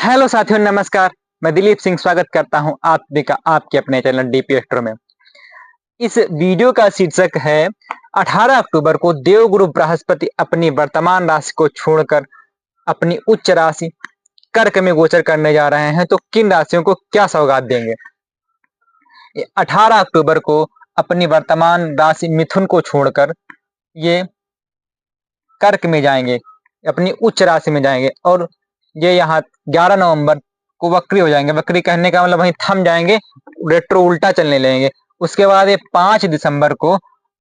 Hello साथियों, नमस्कार। मैं दिलीप सिंह स्वागत करता हूं आप सभी का आपके अपने चैनल डीपी एस्ट्रो में। इस वीडियो का शीर्षक है 18 अक्टूबर को देवगुरु बृहस्पति अपनी वर्तमान राशि को छोड़कर अपनी उच्च राशि कर्क में गोचर करने जा रहे हैं, तो किन राशियों को क्या सौगात देंगे। 18 अक्टूबर को अपनी वर्तमान राशि मिथुन को छोड़कर ये कर्क में जाएंगे, अपनी उच्च राशि में जाएंगे और ये यहाँ 11 नवंबर को वक्री हो जाएंगे। वक्री कहने का मतलब वहीं थम जाएंगे, रेट्रो उल्टा चलने लगेंगे। उसके बाद ये 5 दिसंबर को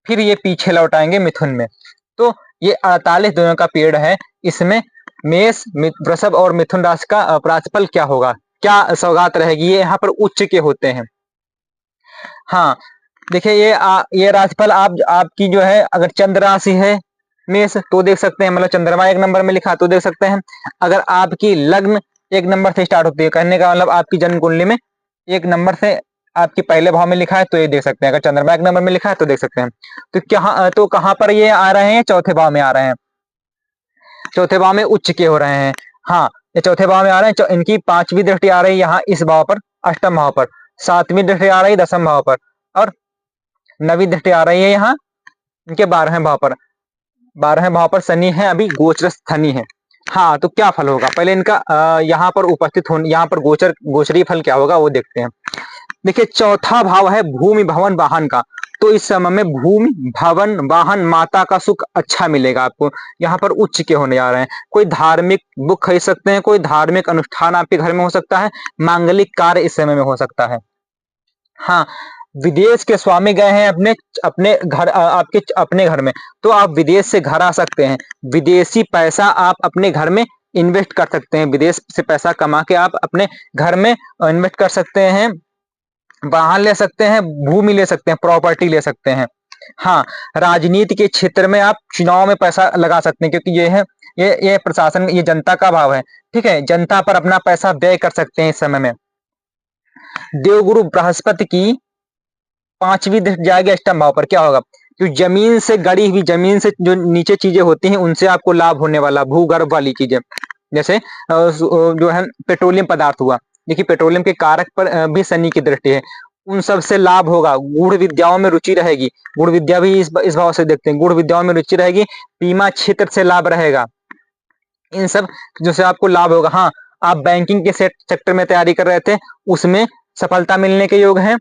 फिर ये पीछे लौट आएंगे मिथुन में। तो ये 48 दिनों का पीरियड है। इसमें मेष, वृषभ और मिथुन राशि का राशिफल क्या होगा, क्या सौगात रहेगी, ये यहाँ पर उच्च के होते हैं। हाँ, देखिए ये राशिफल आपकी जो है, अगर चंद्र राशि है मेष तो देख सकते हैं, मतलब चंद्रमा 1 नंबर में लिखा तो देख सकते हैं। अगर आपकी लग्न 1 नंबर से स्टार्ट होती है, कहने का मतलब आपकी जन्म कुंडली में 1 नंबर से आपके पहले भाव में लिखा है तो ये देख सकते हैं। अगर चंद्रमा 1 नंबर में लिखा है तो देख सकते हैं। तो कहाँ पर ये आ रहे हैं, चौथे भाव में आ रहे हैं। चौथे भाव में उच्च के हो रहे हैं। हाँ, ये चौथे भाव में आ रहे हैं। इनकी 5वीं दृष्टि आ रही है यहाँ इस भाव पर, अष्टम भाव पर। 7वीं दृष्टि आ रही है 10वें भाव पर और 9वीं दृष्टि आ रही है यहाँ इनके 12वें भाव पर। 12वें भाव पर शनि है, अभी गोचर शनि है। हाँ, तो क्या फल होगा, पहले इनका यहाँ पर उपस्थित होने, यहाँ पर गोचरी फल क्या होगा वो देखते हैं। देखिए, चौथा भाव है भूमि भवन वाहन का। तो इस समय में भूमि भवन वाहन माता का सुख अच्छा मिलेगा आपको। यहाँ पर उच्च के होने जा रहे हैं। कोई धार्मिक बुक खरीद सकते हैं, कोई धार्मिक अनुष्ठान आपके घर में हो सकता है, मांगलिक कार्य इस समय में हो सकता है। हाँ, विदेश के स्वामी गए हैं अपने अपने घर, आपके अपने घर में, तो आप विदेश से घर आ सकते हैं। विदेशी पैसा आप अपने घर में इन्वेस्ट कर सकते हैं। विदेश से पैसा कमा के आप अपने घर में इन्वेस्ट कर सकते हैं। वाहन ले सकते हैं, भूमि ले सकते हैं, प्रॉपर्टी ले सकते हैं। हाँ, राजनीति के क्षेत्र में आप चुनाव में पैसा लगा सकते हैं, क्योंकि ये है ये प्रशासन, ये जनता का भाव है। ठीक है, जनता पर अपना पैसा व्यय कर सकते हैं इस समय में। देवगुरु बृहस्पति की 5वीं दृष्टि जाएगी अष्टम भाव पर, क्या होगा, जो जमीन से गड़ी हुई, जमीन से जो नीचे चीजें होती हैं उनसे आपको लाभ होने वाला, भूगर्भ वाली चीजें, जैसे जो है पेट्रोलियम पदार्थ हुआ। देखिए, पेट्रोलियम के कारक पर भी शनि की दृष्टि है, उन सब से लाभ होगा। गूढ़ विद्याओं में रुचि रहेगी, गूढ़ विद्या भी इस भाव से देखते हैं, गूढ़ विद्याओं में रुचि रहेगी। बीमा क्षेत्र से लाभ रहेगा, इन सब जिससे आपको लाभ होगा। हाँ, आप बैंकिंग के सेक्टर में तैयारी कर रहे थे, उसमें सफलता मिलने के योग हैं।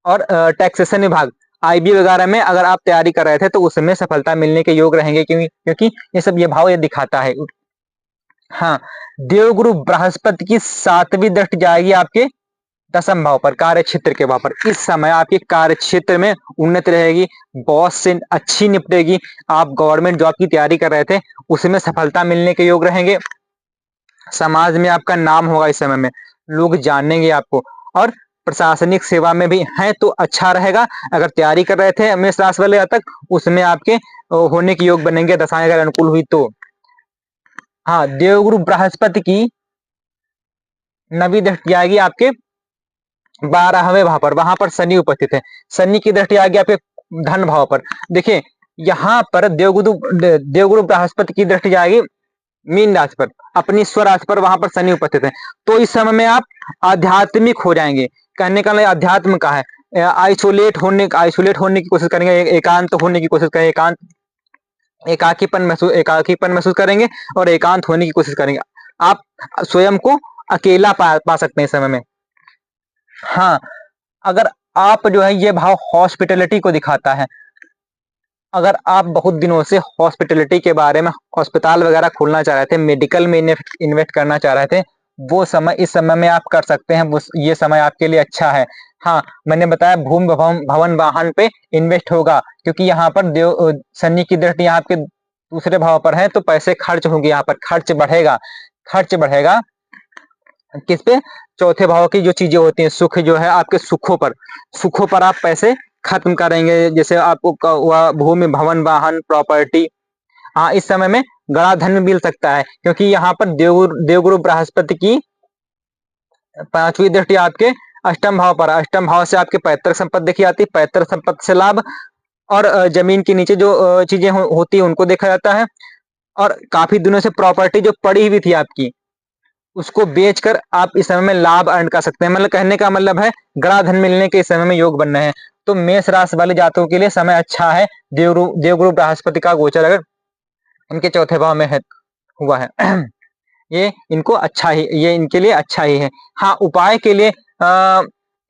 और टैक्सेशन विभाग, आईबी वगैरह में अगर आप तैयारी कर रहे थे तो उसमें सफलता मिलने के योग रहेंगे, क्योंकि ये सब ये भाव ये दिखाता है। हाँ, देवगुरु बृहस्पति की 7वीं दृष्टि जाएगी आपके 10वें भाव पर, कार्य क्षेत्र के भाव पर। इस समय आपके कार्य क्षेत्र में उन्नति रहेगी, बॉस से अच्छी निपटेगी। आप गवर्नमेंट जॉब की तैयारी कर रहे थे, उसमें सफलता मिलने के योग रहेंगे। समाज में आपका नाम होगा, इस समय में लोग जानेंगे आपको। और प्रशासनिक सेवा में भी हैं तो अच्छा रहेगा। अगर तैयारी कर रहे थे मेष राशि वाले तक, उसमें आपके होने के योग बनेंगे, दशाएं अगर अनुकूल हुई तो। हाँ, देवगुरु बृहस्पति की 9वीं दृष्टि आएगी आपके 12वें भाव पर, वहां पर शनि उपस्थित है। शनि की दृष्टि आएगी आपके धन भाव पर। देखिए, यहाँ पर देवगुरु बृहस्पति की दृष्टि जाएगी मीन राशि पर, अपनी स्व राशि पर, वहां पर शनि उपस्थित है। तो इस समय में आप आध्यात्मिक हो जाएंगे। कहने का अध्यात्म का है, आइसोलेट होने की कोशिश करेंगे, एकांत होने की कोशिश करेंगे, एकाकीपन महसूस करेंगे और एकांत होने की कोशिश करेंगे। आप स्वयं को अकेला पा सकते हैं इस समय में। हाँ, अगर आप जो है, ये भाव हॉस्पिटलिटी को दिखाता है। अगर आप बहुत दिनों से हॉस्पिटलिटी के बारे में, अस्पताल वगैरह खोलना चाह रहे थे, मेडिकल में इन्वेस्ट करना चाह रहे थे, वो समय इस समय में आप कर सकते हैं। ये समय आपके लिए अच्छा है। हाँ, मैंने बताया भूमि भवन वाहन पे इन्वेस्ट होगा, क्योंकि यहाँ पर शनि की दृष्टि यहाँ आपके दूसरे भाव पर है, तो पैसे खर्च होंगे, यहाँ पर खर्च बढ़ेगा। खर्च बढ़ेगा किस पे, चौथे भाव की जो चीजें होती हैं, सुख जो है आपके सुखों पर आप पैसे खत्म करेंगे। जैसे आपको हुआ भूमि भवन वाहन प्रॉपर्टी। हाँ, इस समय में गड़ा धन मिल सकता है, क्योंकि यहाँ पर देवगुरु बृहस्पति की 5वीं दृष्टि आपके अष्टम भाव पर, अष्टम भाव से आपके पैतृक संपत्ति देखी जाती है, पैतृक संपत्ति से लाभ। और जमीन के नीचे जो चीजें होती है उनको देखा जाता है। और काफी दिनों से प्रॉपर्टी जो पड़ी हुई थी आपकी, उसको बेचकर आप इस समय में लाभ अर्न कर सकते हैं। मतलब कहने का मतलब है गड़ा धन मिलने के इस समय में योग बन रहे हैं। तो मेष राशि वाले जातकों के लिए समय अच्छा है। देवगुरु बृहस्पति का गोचर अगर इनके चौथे भाव में है हुआ है ये इनको अच्छा ही, ये इनके लिए अच्छा ही है। हाँ, उपाय के लिए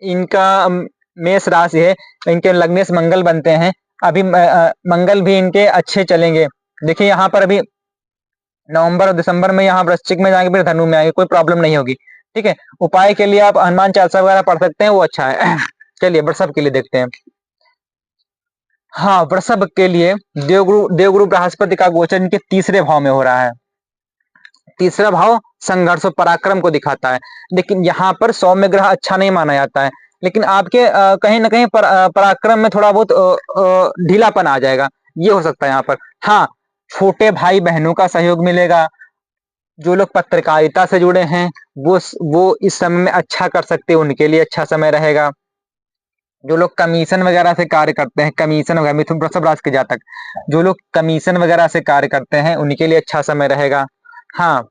इनका मेष राशि है, इनके लगने से मंगल बनते हैं। अभी मंगल भी इनके अच्छे चलेंगे। देखिए यहाँ पर अभी नवंबर और दिसंबर में यहाँ वृश्चिक में जाएंगे, फिर धनु में आएंगे, कोई प्रॉब्लम नहीं होगी। ठीक है, उपाय के लिए आप हनुमान चालीसा वगैरह पढ़ सकते हैं, वो अच्छा है। चलिए वृषभ के लिए देखते हैं। हाँ, वृषभ के लिए देवगुरु बृहस्पति का गोचर इनके तीसरे भाव में हो रहा है। तीसरा भाव संघर्ष और पराक्रम को दिखाता है, लेकिन यहाँ पर सौम्य ग्रह अच्छा नहीं माना जाता है। लेकिन आपके कहीं ना कहीं पराक्रम में थोड़ा बहुत ढीलापन आ जाएगा, ये हो सकता है यहाँ पर। हाँ, छोटे भाई बहनों का सहयोग मिलेगा। जो लोग पत्रकारिता से जुड़े हैं वो इस समय में अच्छा कर सकते हैं, उनके लिए अच्छा समय रहेगा। जो लोग कमीशन वगैरह से कार्य करते हैं, कमीशन वगैरह, मिथुन वृषभ राशि के जातक जो लोग कमीशन वगैरह से कार्य करते हैं, उनके लिए अच्छा समय रहेगा। हाँ,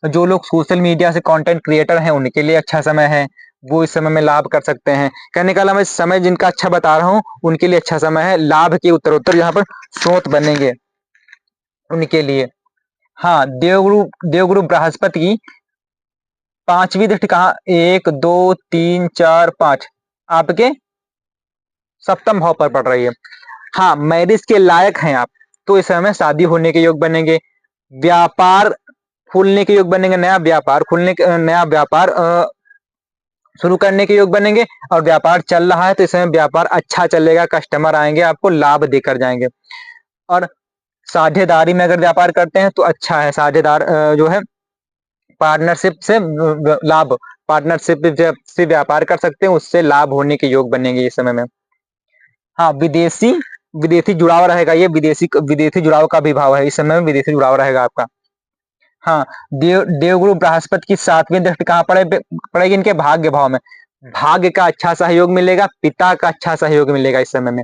जो लोग सोशल मीडिया से कंटेंट क्रिएटर हैं, उनके लिए अच्छा समय है, वो इस समय में लाभ कर सकते हैं। कहने का मैं समय जिनका अच्छा बता रहा हूँ, उनके लिए अच्छा समय है। लाभ के उत्तरोत्तर यहाँ पर स्रोत बनेंगे उनके लिए। हाँ, देवगुरु बृहस्पति की पांचवी दृष्टि कहाँ, 1 2 3 4 5 आपके सप्तम भाव पर पड़ रही है। हाँ, मैरिज के लायक हैं आप, तो इस समय शादी होने के योग बनेंगे। व्यापार खुलने के योग बनेंगे, नया व्यापार शुरू करने के योग बनेंगे। और व्यापार चल रहा है तो इस समय व्यापार अच्छा चलेगा, कस्टमर आएंगे, आपको लाभ देकर जाएंगे। और साझेदारी में अगर व्यापार करते हैं तो अच्छा है। साझेदार जो है पार्टनरशिप से लाभ, पार्टनरशिप से व्यापार कर सकते हैं, उससे लाभ होने के योग बनेंगे इस समय में। हाँ, विदेशी विदेशी जुड़ाव रहेगा, ये विदेशी जुड़ाव का भी भाव है, इस समय में विदेशी जुड़ाव रहेगा आपका। हाँ, देवगुरु बृहस्पति की सातवीं दृष्टि कहाँ पड़ेगी, इनके भाग्य भाव में। भाग्य का अच्छा सहयोग मिलेगा, पिता का अच्छा सहयोग मिलेगा इस समय में।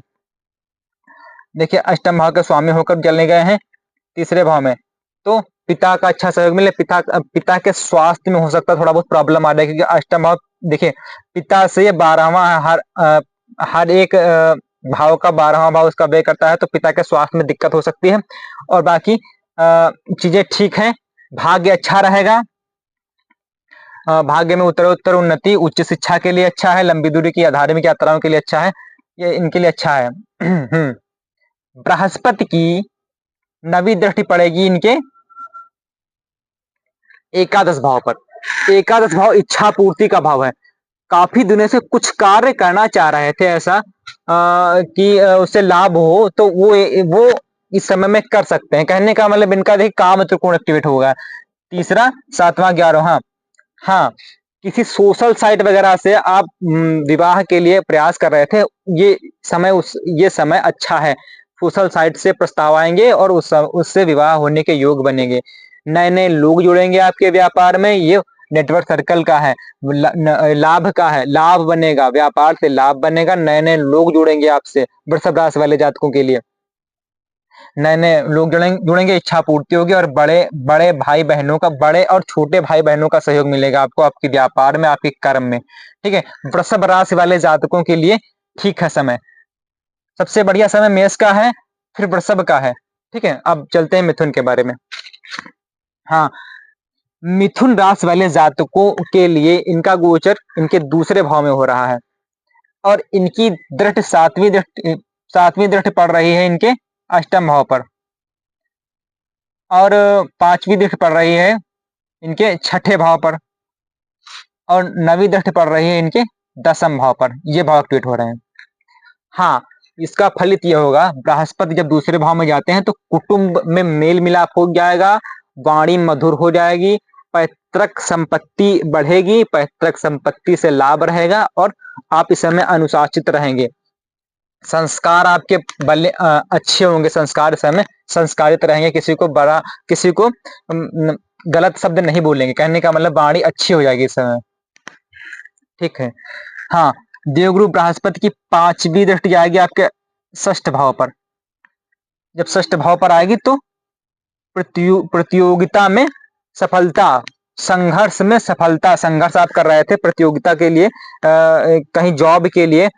देखिए अष्टम भाव के स्वामी होकर चले गए हैं तीसरे भाव में, तो पिता का अच्छा सहयोग मिले। पिता के स्वास्थ्य में हो सकता है थोड़ा बहुत प्रॉब्लम आ जाए, क्योंकि अष्टम भाव देखिए पिता से 12वां हर एक भाव का 12वां भाव उसका व्यय करता है, तो पिता के स्वास्थ्य में दिक्कत हो सकती है। और बाकी चीजें ठीक है, भाग्य अच्छा रहेगा। भाग्य में उत्तरोत्तर उन्नति, उच्च शिक्षा के लिए अच्छा है, लंबी दूरी की धार्मिक यात्राओं के लिए अच्छा है, ये इनके लिए अच्छा है। बृहस्पति की नवी दृष्टि पड़ेगी इनके एकादश भाव पर। एकादश भाव इच्छा पूर्ति का भाव है। काफी दिनों से कुछ कार्य करना चाह रहे थे ऐसा कि उससे लाभ हो, तो वो इस समय में कर सकते हैं। कहने का मतलब इनका देखिए काम त्रिकोण एक्टिवेट होगा, तीसरा 7वां 11वां। हाँ, किसी सोशल साइट वगैरह से आप विवाह के लिए प्रयास कर रहे थे, ये समय अच्छा है। सोशल साइट से प्रस्ताव आएंगे और उससे विवाह होने के योग बनेंगे। नए नए लोग जुड़ेंगे आपके व्यापार में, ये नेटवर्क सर्कल का है, लाभ का है, लाभ बनेगा, व्यापार से लाभ बनेगा, नए नए लोग जुड़ेंगे आपसे। वृषभ राशि वाले जातकों के लिए नए नए लोग जुड़ेंगे, इच्छा पूर्ति होगी। और बड़े बड़े भाई बहनों का, बड़े और छोटे भाई बहनों का सहयोग मिलेगा आपको, आपके व्यापार में, आपके कर्म में। ठीक है, वृषभ राशि वाले जातकों के लिए ठीक है समय। सबसे बढ़िया समय मेष का है, फिर वृषभ का है। ठीक है, अब चलते हैं मिथुन के बारे में। हाँ, मिथुन राशि वाले जातकों के लिए इनका गोचर इनके दूसरे भाव में हो रहा है, और इनकी दृष्टि सातवीं दृष्टि पड़ रही है इनके अष्टम भाव पर, और पांचवी दृष्टि पड़ रही है इनके छठे भाव पर, और नवी दृष्टि पड़ रही है इनके दसम भाव पर। ये भाव एक्टिवेट हो रहे हैं। हाँ, इसका फलित यह होगा, बृहस्पति जब दूसरे भाव में जाते हैं तो कुटुंब में मेल मिलाप हो जाएगा, वाणी मधुर हो जाएगी, पैतृक संपत्ति बढ़ेगी, पैतृक संपत्ति से लाभ रहेगा, और आप इस समय अनुशासित रहेंगे। संस्कार आपके अच्छे होंगे, संस्कार समय संस्कारित रहेंगे, किसी को गलत शब्द नहीं बोलेंगे। कहने का मतलब वाणी अच्छी हो जाएगी इस समय। ठीक है। हाँ, देवगुरु बृहस्पति की पांचवी दृष्टि आएगी आपके षष्ठ भाव पर। जब षष्ठ भाव पर आएगी तो प्रतियोगिता में सफलता, संघर्ष में सफलता, संघर्ष आप कर रहे थे प्रतियोगिता के लिए, कहीं जॉब के लिए,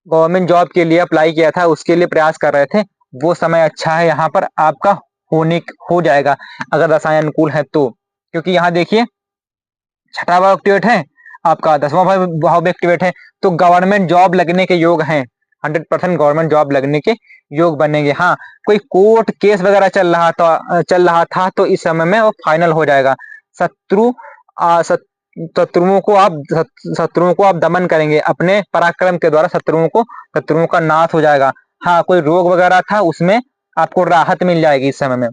गवर्नमेंट जॉब के लिए अप्लाई किया था, उसके लिए प्रयास कर रहे थे, वो समय अच्छा है यहाँ पर आपका हो जाएगा अगर दशाएं अनुकूल है तो। क्योंकि यहाँ देखिए छठा भाव एक्टिवेट है, आपका 10वां भाव भी एक्टिवेट है, तो गवर्नमेंट जॉब लगने के योग हैं, 100% गवर्नमेंट जॉब लगने के योग बनेंगे। हाँ, कोई कोर्ट केस वगैरह चल रहा था तो इस समय में वो फाइनल हो जाएगा। शत्रु शत्रुओं को आप दमन करेंगे अपने पराक्रम के द्वारा, शत्रुओं का नाश हो जाएगा। हाँ, कोई रोग वगैरह था उसमें आपको राहत मिल जाएगी इस समय में।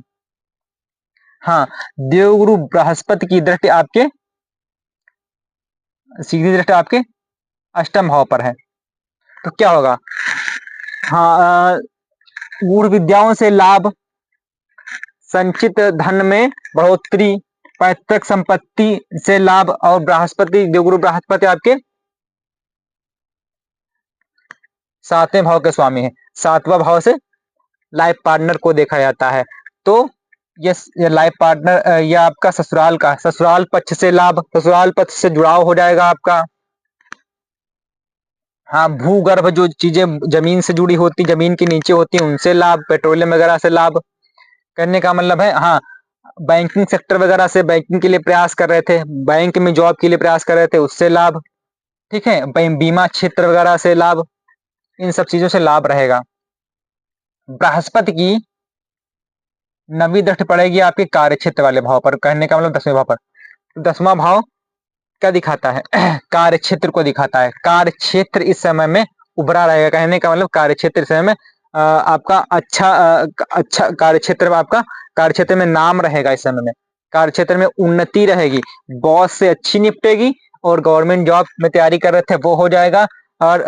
हाँ, देवगुरु बृहस्पति की दृष्टि आपके, सीधी दृष्टि आपके अष्टम भाव पर है, तो क्या होगा? हाँ, गूढ़ विद्याओं से लाभ, संचित धन में बढ़ोतरी, पैतृक संपत्ति से लाभ, और बृहस्पति, देवगुरु बृहस्पति आपके 7वें भाव के स्वामी है। 7वां भाव से लाइफ पार्टनर को देखा जाता है, तो ये लाइफ पार्टनर, ये आपका ससुराल पक्ष से लाभ, ससुराल पक्ष से जुड़ाव हो जाएगा आपका। हाँ, भूगर्भ जो चीजें जमीन से जुड़ी होती, जमीन के नीचे होती, उनसे लाभ, पेट्रोलियम वगैरह से लाभ। करने का मतलब है, हाँ, बैंकिंग सेक्टर वगैरह से, बैंकिंग के लिए प्रयास कर रहे थे, बैंक में जॉब के लिए प्रयास कर रहे थे, उससे लाभ। ठीक है, बीमा क्षेत्र वगैरह से लाभ, इन सब चीजों से लाभ रहेगा। बृहस्पति की 9वीं दृष्टि पड़ेगी आपके कार्य क्षेत्र वाले भाव पर, कहने का मतलब 10वें भाव पर। 10वां भाव क्या दिखाता है? कार्य क्षेत्र को दिखाता है। कार्य क्षेत्र इस समय में उभरा रहेगा, कहने का मतलब कार्य क्षेत्र इस समय में आपका अच्छा कार्य क्षेत्र में, आपका कार्य क्षेत्र में नाम रहेगा इस समय में, कार्य क्षेत्र में उन्नति रहेगी, बॉस से अच्छी निपटेगी, और गवर्नमेंट जॉब में तैयारी कर रहे थे वो हो जाएगा, और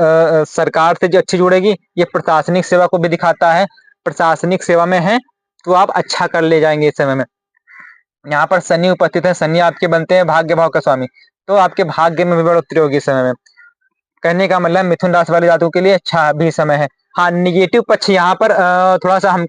सरकार से जो अच्छी जुड़ेगी। ये प्रशासनिक सेवा को भी दिखाता है, प्रशासनिक सेवा में है तो आप अच्छा कर ले जाएंगे इस समय में। यहाँ पर शनि उपस्थित है, शनि आपके बनते हैं भाग्य भाव का स्वामी, तो आपके भाग्य में भी बढ़ोतरी होगी इस समय में। कहने का मतलब मिथुन राशि वाले जातकों के लिए अच्छा भी समय है। हाँ, निगेटिव पक्ष यहाँ पर थोड़ा सा हमको